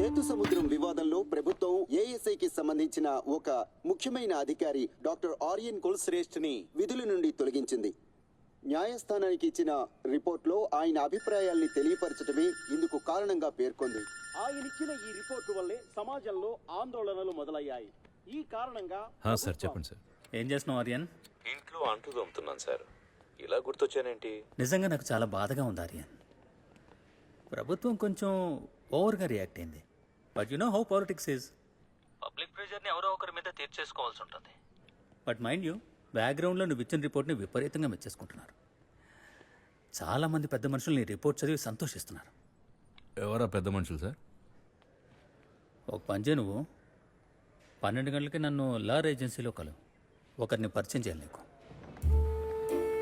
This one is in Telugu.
సేతు సముద్రం వివాదంలో ప్రభుత్వం ఏఎస్ఐకి సంబంధించిన ఒక ముఖ్యమైన అధికారి డాక్టర్ ఆర్యన్ కుల్శ్రేష్ఠ్ ని విధుల నుండి తొలగించింది. న్యాయస్థానానికి ఇచ్చిన రిపోర్ట్లో ఆయన అభిప్రాయాల్ని తెలియపరచడమే ఇందుకు కారణంగా పేర్కొంది. ఆయనిచ్చిన ఈ రిపోర్టు వల్లే సమాజంలో ఆందోళనలు మొదలయ్యాయి. ఈ కారణంగా సార్ చెప్పండి సార్. ఏం చేస్తున్నావు ఆర్యన్? ఇంట్లో అంట్లు తోముతున్నాను సార్. ఇలా గుర్తొచ్చానేంటి? నిజంగా నాకు చాలా బాధగా ఉంది ఆర్యన్. ప్రభుత్వం కొంచెం ఓవర్గా రియాక్ట్ అయింది. But you know how politics is. Public ప్రెషర్ని ఎవరో ఒకరి మీద తీర్చేసుకోవాల్సి ఉంటుంది. బట్ మైండ్ యూ, బ్యాక్గ్రౌండ్లో నువ్వు ఇచ్చిన రిపోర్ట్ని విపరీతంగా మెచ్చేసుకుంటున్నారు. చాలామంది పెద్ద మనుషులు నీ రిపోర్ట్ చదివి సంతోషిస్తున్నారు. ఎవరా పెద్ద మనుషులు సార్? ఒక పని చేయి, నువ్వు 12 గంటలకి నన్ను లార్ ఏజెన్సీలో కలువు. ఒకరిని పరిచయం చేయాలి నీకు.